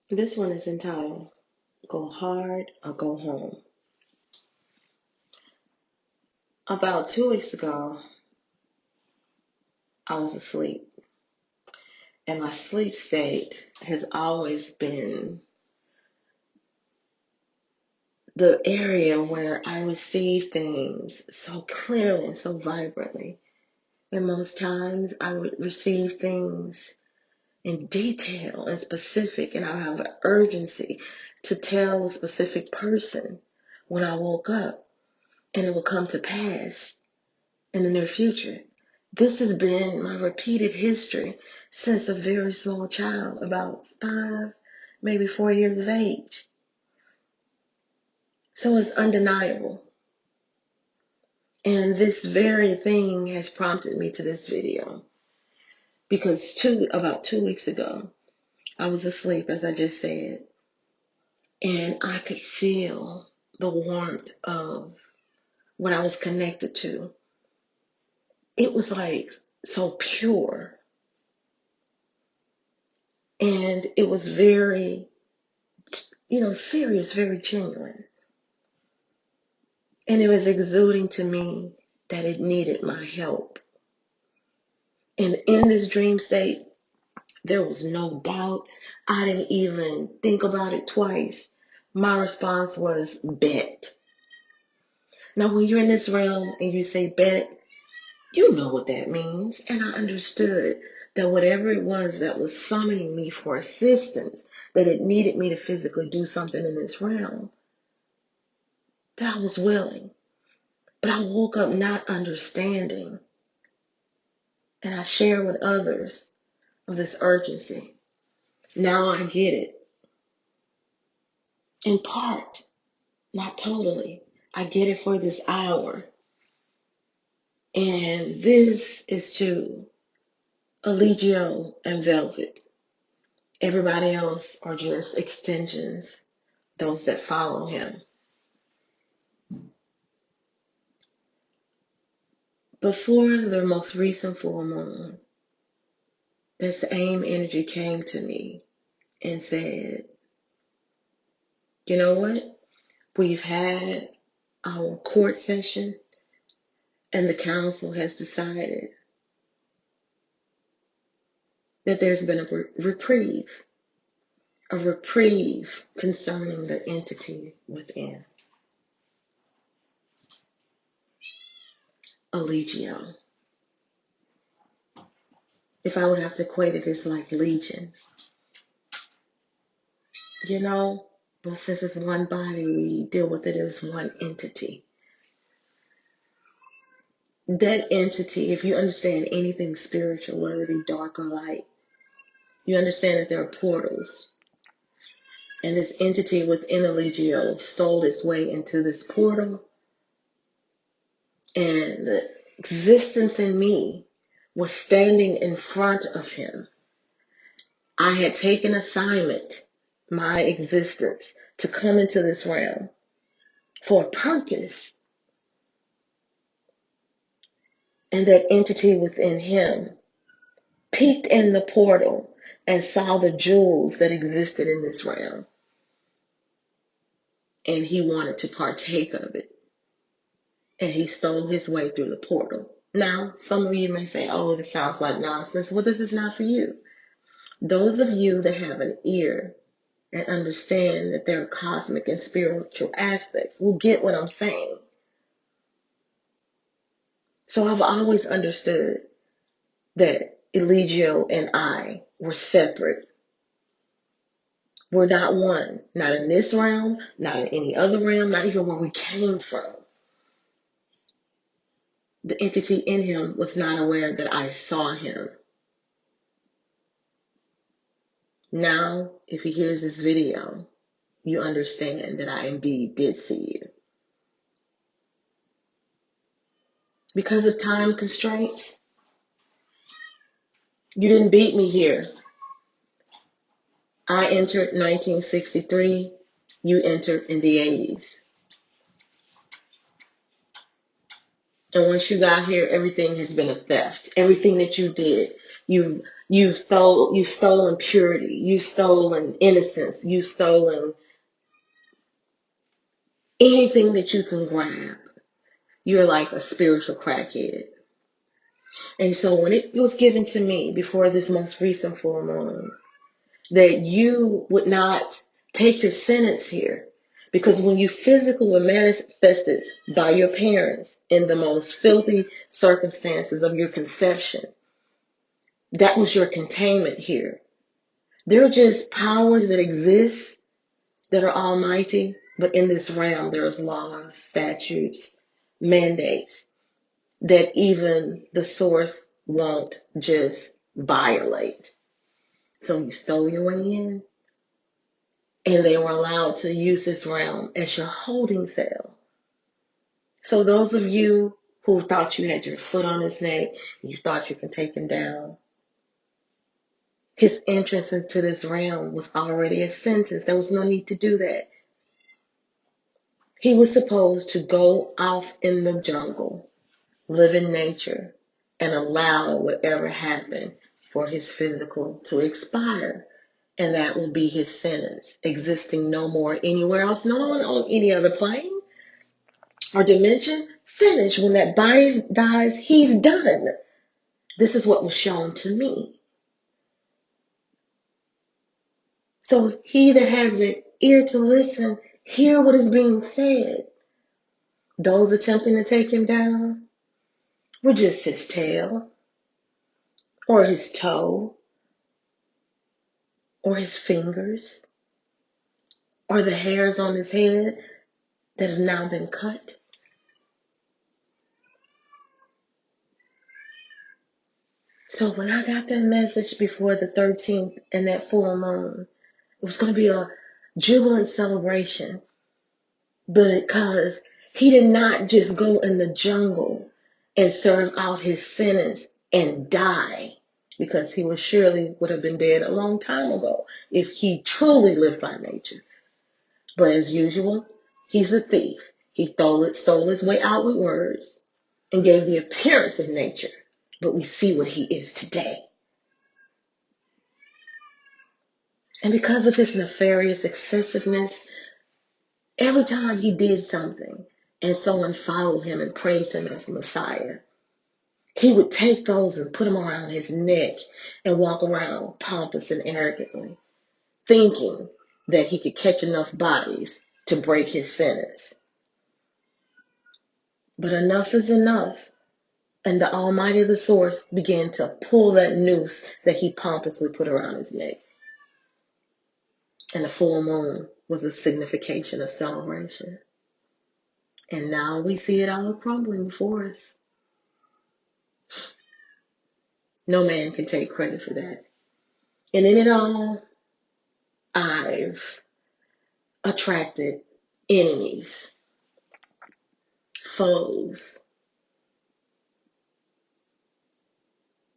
This one is entitled Go Hard or Go Home. About 2 weeks ago, I was asleep, and my sleep state has always been the area where I receive things so clearly and so vibrantly. And most times I would receive things in detail and specific, and I have an urgency to tell a specific person when I woke up, and it will come to pass in the near future. This has been my repeated history since a very small child, about 5, maybe 4 years of age. So it's undeniable. And this very thing has prompted me to this video because about 2 weeks ago, I was asleep, as I just said, and I could feel the warmth of what I was connected to. It was like so pure, and it was very, serious, very genuine. And it was exuding to me that it needed my help. And in this dream state, there was no doubt. I didn't even think about it twice. My response was bet. Now, when you're in this realm and you say bet, you know what that means. And I understood that whatever it was that was summoning me for assistance, that it needed me to physically do something in this realm, that I was willing. But I woke up not understanding. And I share with others of this urgency. Now I get it. In part, not totally. I get it for this hour. And this is to Eligio and Velvet. Everybody else are just extensions, those that follow him. Before the most recent full moon, this AIM energy came to me and said, you know what? We've had our court session and the council has decided that there's been a reprieve concerning the entity within. Eligio. If I would have to equate it, it's like legion. But since it's one body, we deal with it as one entity. That entity, if you understand anything spiritual, whether it be dark or light, you understand that there are portals. And this entity within Eligio stole its way into this portal. And the existence in me was standing in front of him. I had taken assignment, my existence, to come into this realm for a purpose. And that entity within him peeked in the portal and saw the jewels that existed in this realm. And he wanted to partake of it. And he stole his way through the portal. Now, some of you may say, oh, this sounds like nonsense. Well, this is not for you. Those of you that have an ear and understand that there are cosmic and spiritual aspects will get what I'm saying. So I've always understood that Eligio and I were separate. We're not one. Not in this realm, not in any other realm, not even where we came from. The entity in him was not aware that I saw him. Now, if he hears this video, you understand that I indeed did see you. Because of time constraints, you didn't beat me here. I entered 1963. You entered in the 80s. And once you got here, everything has been a theft. Everything that you did You've stolen purity. You've stolen innocence. You've stolen anything that you can grab. You're like a spiritual crackhead. And so when it was given to me before this most recent full moon, that you would not take your sentence here. Because when you physically were manifested by your parents in the most filthy circumstances of your conception, that was your containment here. They're just powers that exist that are almighty, but in this realm there's laws, statutes, mandates that even the source won't just violate. So you stole your way in, and they were allowed to use this realm as your holding cell. So those of you who thought you had your foot on his neck, you thought you could take him down, his entrance into this realm was already a sentence. There was no need to do that. He was supposed to go off in the jungle, live in nature, and allow whatever happened for his physical to expire. And that will be his sentence, existing no more anywhere else, no on any other plane or dimension. Finish. When that body dies, he's done. This is what was shown to me. So he that has an ear to listen, hear what is being said. Those attempting to take him down were just his tail, or his toe, or his fingers, or the hairs on his head that have now been cut. So when I got that message before the 13th and that full moon, it was going to be a jubilant celebration, because he did not just go in the jungle and serve out his sentence and die, because he would surely would have been dead a long time ago if he truly lived by nature. But as usual, he's a thief. He stole his way out with words and gave the appearance of nature. But we see what he is today. And because of his nefarious excessiveness, every time he did something and someone followed him and praised him as Messiah, he would take those and put them around his neck and walk around pompous and arrogantly, thinking that he could catch enough bodies to break his sentence. But enough is enough. And the Almighty, the Source, began to pull that noose that he pompously put around his neck. And the full moon was a signification of celebration. And now we see it all crumbling before us. No man can take credit for that. And in it all, I've attracted enemies, foes,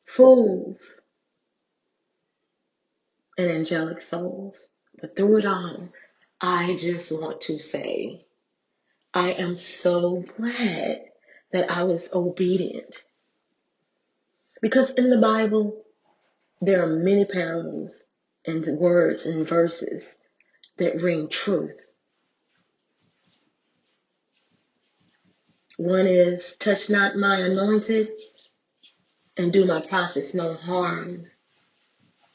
fools, and angelic souls. But through it all, I just want to say, I am so glad that I was obedient. Because in the Bible, there are many parables and words and verses that ring truth. One is, touch not my anointed and do my prophets no harm.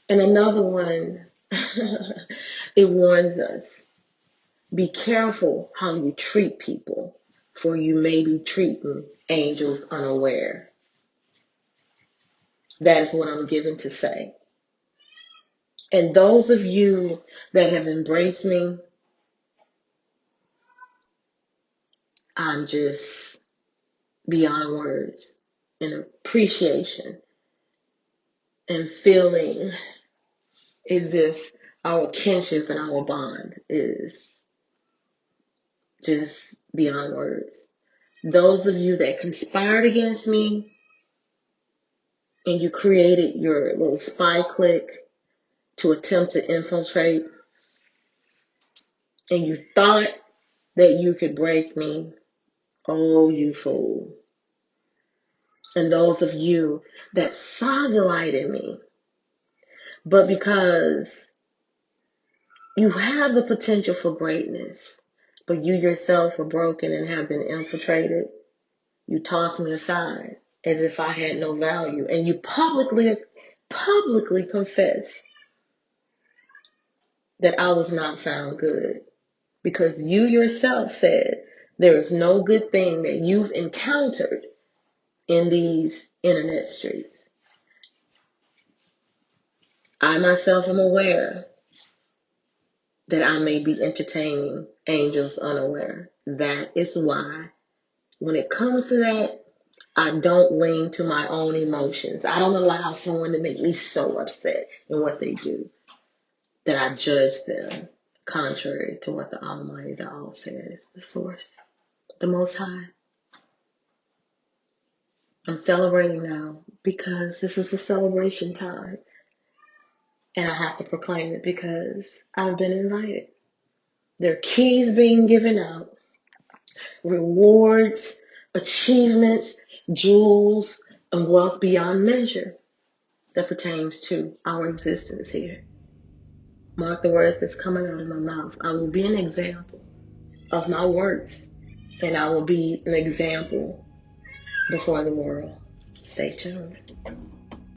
And another one, it warns us, be careful how you treat people, for you may be treating angels unaware. That is what I'm given to say. And those of you that have embraced me, I'm just beyond words in appreciation and feeling as if our kinship and our bond is just beyond words. Those of you that conspired against me and you created your little spy clique to attempt to infiltrate, and you thought that you could break me, oh, you fool. and those of you that saw the light in me, but because you have the potential for greatness, but you yourself are broken and have been infiltrated, you toss me aside as if I had no value, and you publicly confess that I was not found good, because you yourself said there is no good thing that you've encountered in these internet streets. I myself am aware that I may be entertaining angels unaware. That is why, when it comes to that, I don't lean to my own emotions. I don't allow someone to make me so upset in what they do that I judge them contrary to what the Almighty, the All says, the Source, the Most High. I'm celebrating now because this is a celebration time. And I have to proclaim it because I've been invited. There are keys being given out, rewards, achievements, jewels, and wealth beyond measure that pertains to our existence here. Mark the words that's coming out of my mouth. I will be an example of my works, and I will be an example before the world. Stay tuned.